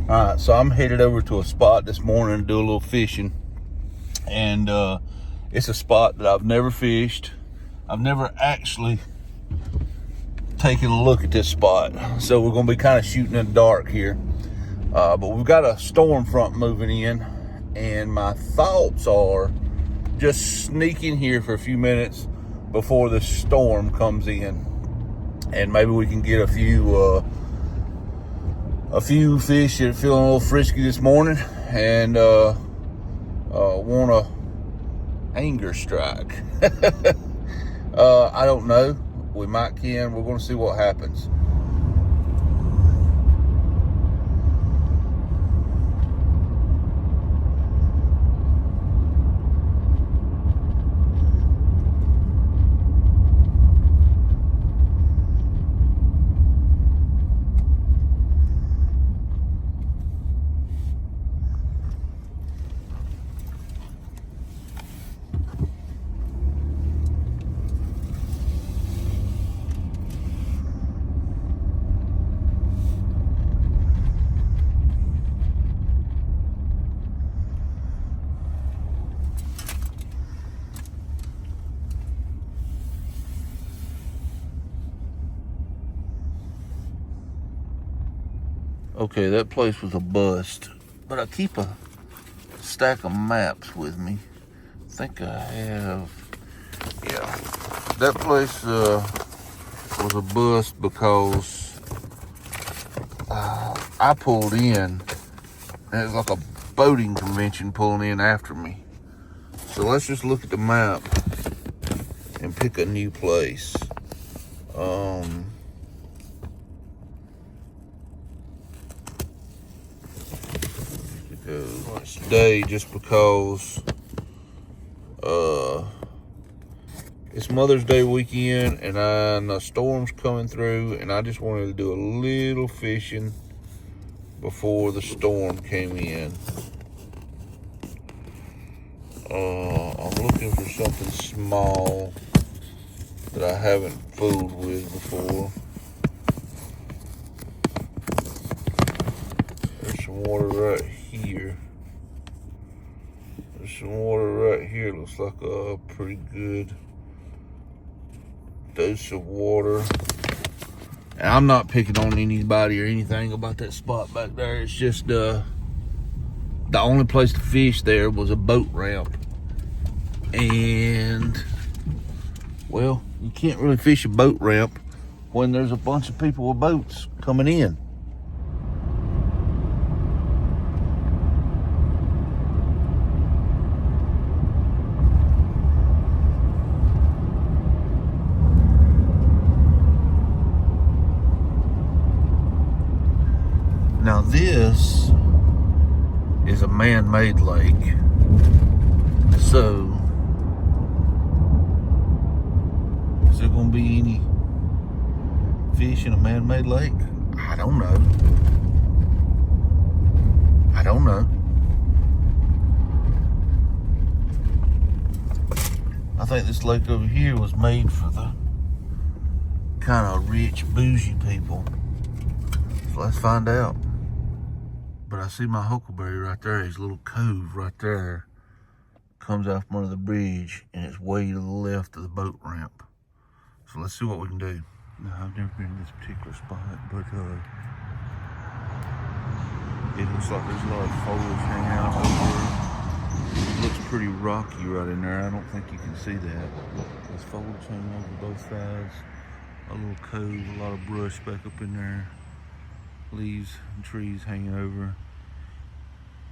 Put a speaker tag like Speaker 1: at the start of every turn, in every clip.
Speaker 1: Alright, so I'm headed over to a spot this morning to do a little fishing. And it's a spot that I've never fished. I've never actually taken a look at this spot. So we're going to be kind of shooting in the dark here. But we've got a storm front moving in. And my thoughts are just sneak in here for a few minutes before the storm comes in. And maybe we can get a few fish that are feeling a little frisky this morning and want a anger strike. I don't know. We might can. We're going to see what happens. Okay, that place was a bust, but I keep a stack of maps with me. I think I have, yeah. That place was a bust because I pulled in, and it was like a boating convention pulling in after me. So let's just look at the map and pick a new place. Today just because it's Mother's Day weekend and the storm's coming through, and I just wanted to do a little fishing before the storm came in. I'm looking for something small that I haven't fooled with before. There's some water right here. There's some water right here. Looks like a pretty good dose of water. And I'm not picking on anybody or anything about that spot back there. It's just the only place to fish there was a boat ramp. And, well, you can't really fish a boat ramp when there's a bunch of people with boats coming in. Now this is a man-made lake, so is there going to be any fish in a man-made lake? I don't know. I think this lake over here was made for the kind of rich, bougie people. So let's find out. But I see my huckleberry right there. His little cove right there comes out from under the bridge, and it's way to the left of the boat ramp. So let's see what we can do. Now, I've never been to this particular spot, but it looks like there's a lot of foliage hanging out over there. It looks pretty rocky right in there. I don't think you can see that. There's foliage hanging over both sides. A little cove, a lot of brush back up in there. Leaves and trees hanging over.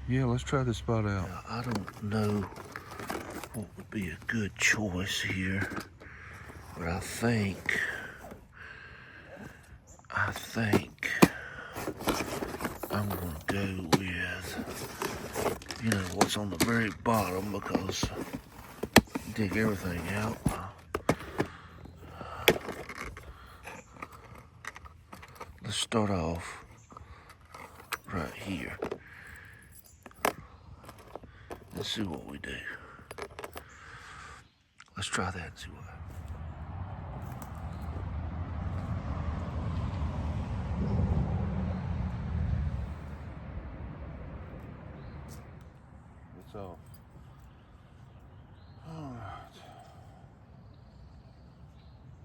Speaker 1: Yeah, let's try this spot out. I don't know what would be a good choice here, but I think I'm gonna go with, you know, what's on the very bottom, because dig everything out. Let's start off right here. Let's see what we do. Let's try that and see what happens. off. Alright.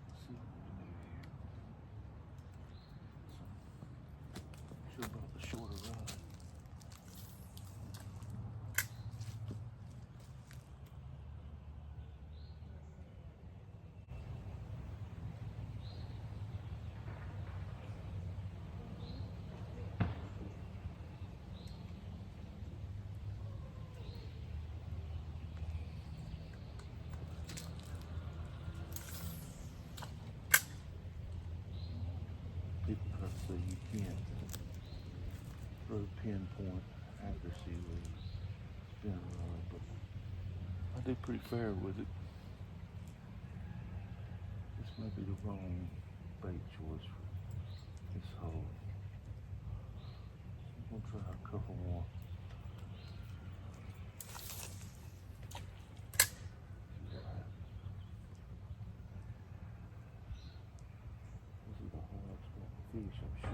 Speaker 1: Let's see what we can do here. Should have brought the shorter rod. So you can't really pinpoint accuracy with generally, but I do pretty fair with it. This may be the wrong bait choice for this hole. I'm gonna try a couple more. This is the hard spot to fish, I'm sure.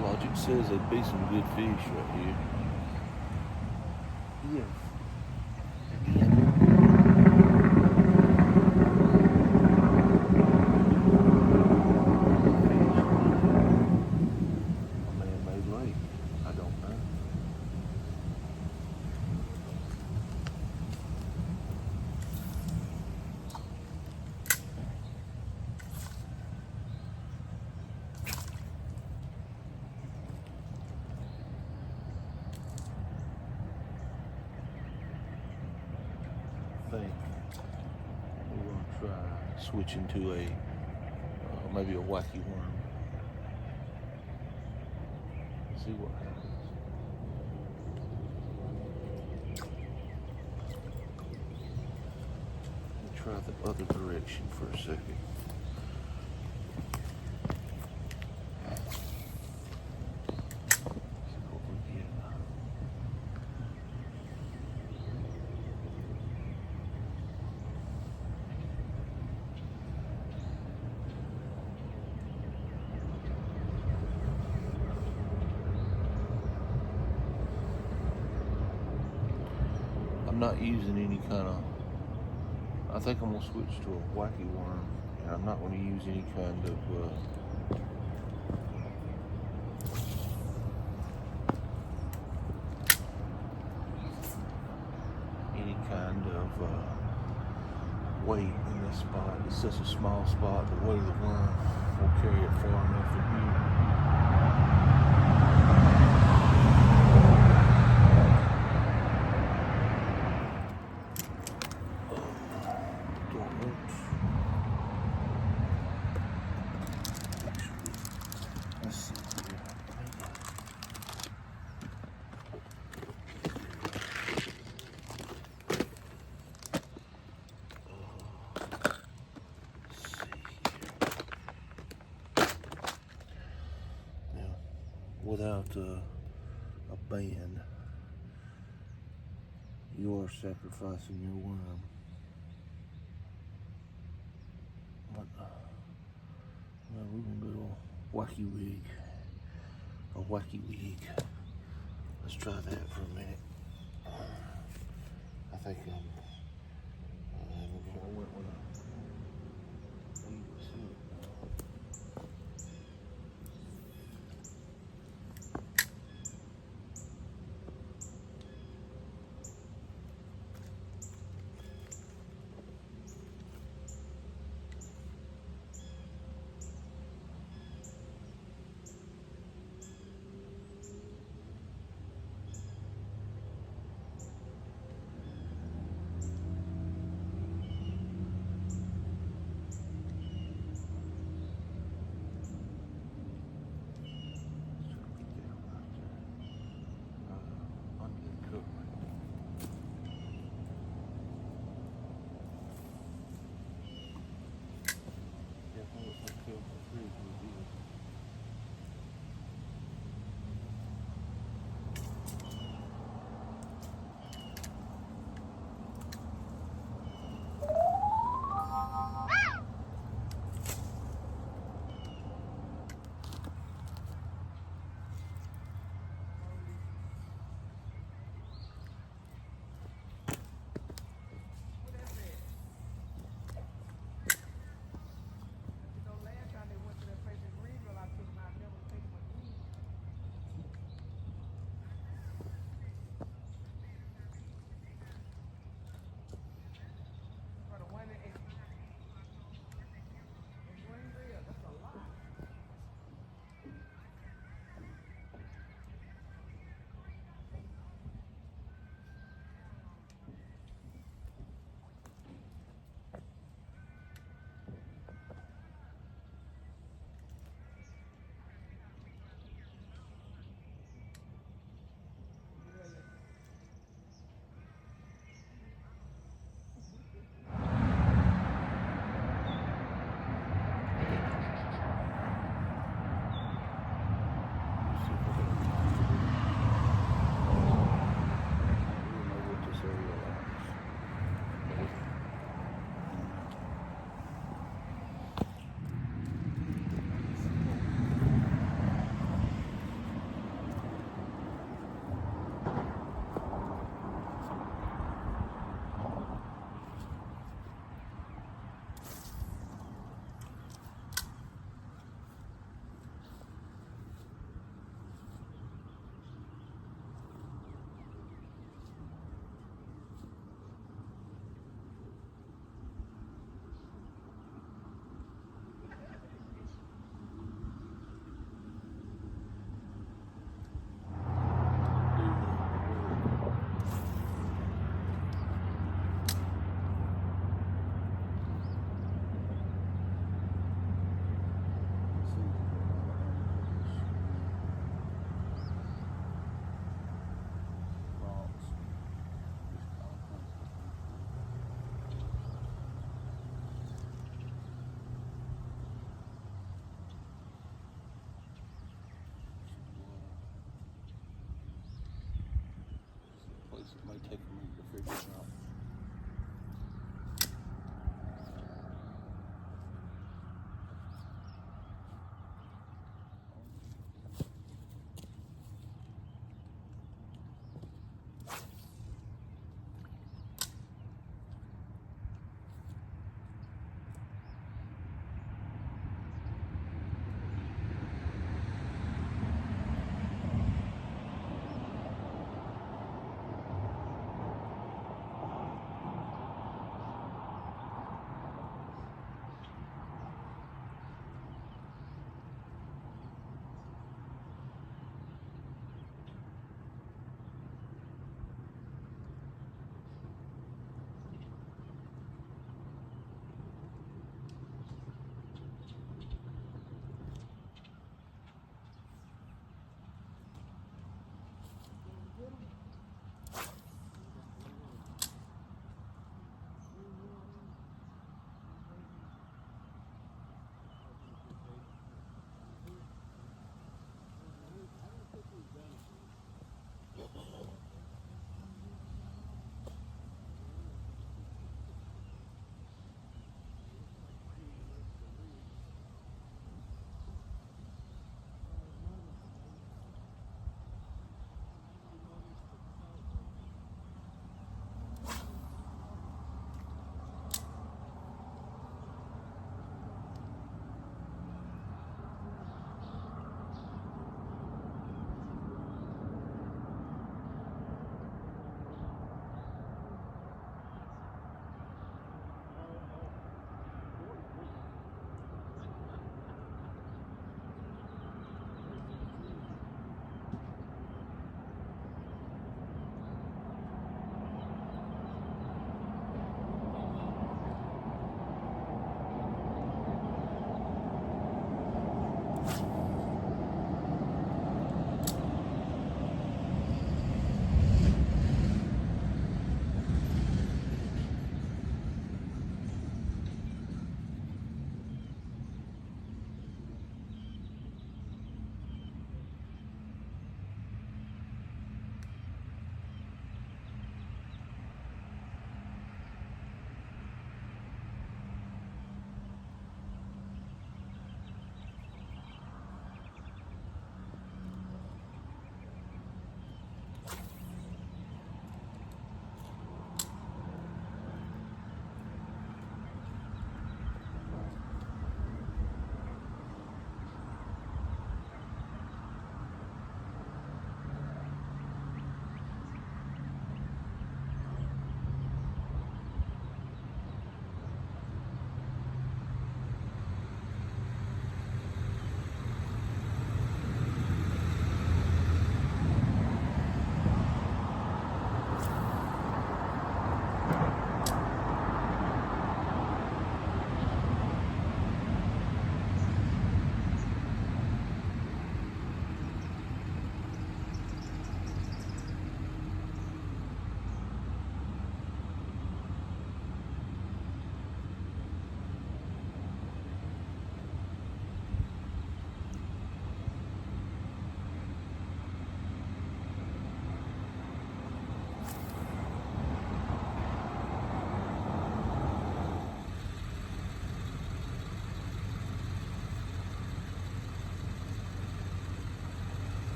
Speaker 1: Logic says there'd be some good fish right here. Yeah. Man-made lake. I don't know. I think we're going to try switching to a maybe a wacky worm. See what happens. Let me try the other direction for a second. See what we get. I'm not using any kind of, I think I'm going to switch to a wacky worm, and I'm not going to use any kind of weight in this spot. It's such a small spot, the weight of the worm will carry it far enough from here. Without a band, you are sacrificing your worm. But, well, we're gonna do a wacky wig. A wacky wig. Let's try that for a minute. I think we're gonna went with a might take a minute to figure it out.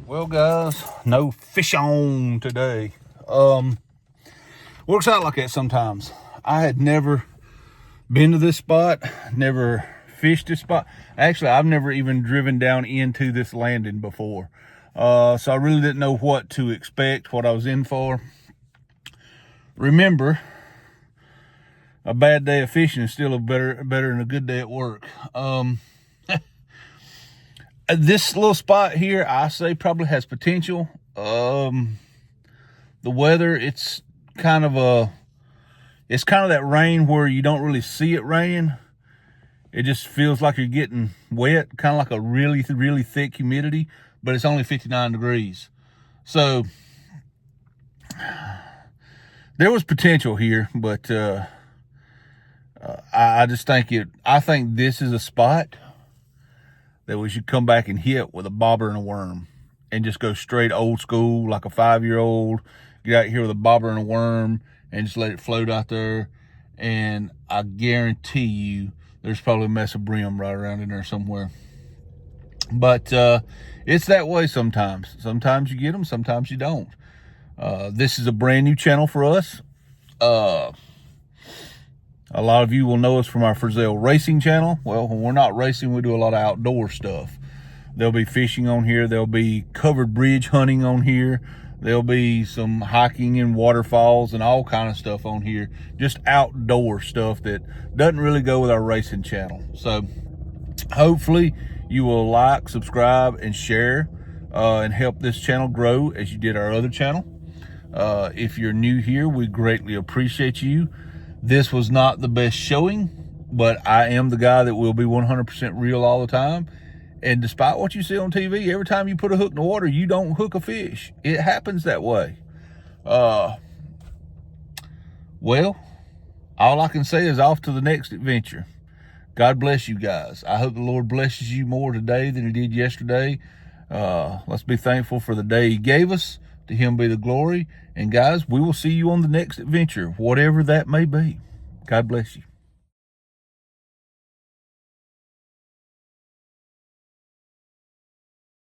Speaker 1: Well, guys, no fish on today. Works out like that sometimes. I had never been to this spot, never fished this spot. Actually, I've never even driven down into this landing before. So I really didn't know what to expect, what I was in for. Remember, a bad day of fishing is still better than a good day at work. This little spot here, I say, probably has potential. The weather, it's kind of that rain where you don't really see it raining. It just feels like you're getting wet, kind of like a really, really thick humidity, but it's only 59 degrees. So there was potential here, but I just think I think this is a spot that we should come back and hit with a bobber and a worm and just go straight old school, like a 5-year-old, get out here with a bobber and a worm and just let it float out there. And I guarantee you there's probably a mess of brim right around in there somewhere. But it's that way sometimes. Sometimes you get them, sometimes you don't. This is a brand new channel for us. A lot of you will know us from our Frizzell Racing channel. Well, when we're not racing, we do a lot of outdoor stuff. There'll be fishing on here. There'll be covered bridge hunting on here. There'll be some hiking and waterfalls and all kind of stuff on here. Just outdoor stuff that doesn't really go with our racing channel. So hopefully you will like, subscribe, and share and help this channel grow as you did our other channel. If you're new here, we greatly appreciate you. This was not the best showing, but I am the guy that will be 100% real all the time. And despite what you see on TV, every time you put a hook in the water, you don't hook a fish. It happens that way. Well, all I can say is off to the next adventure. God bless you guys. I hope the Lord blesses you more today than he did yesterday. Let's be thankful for the day he gave us. To him be the glory. And guys, we will see you on the next adventure, whatever that may be. God bless you.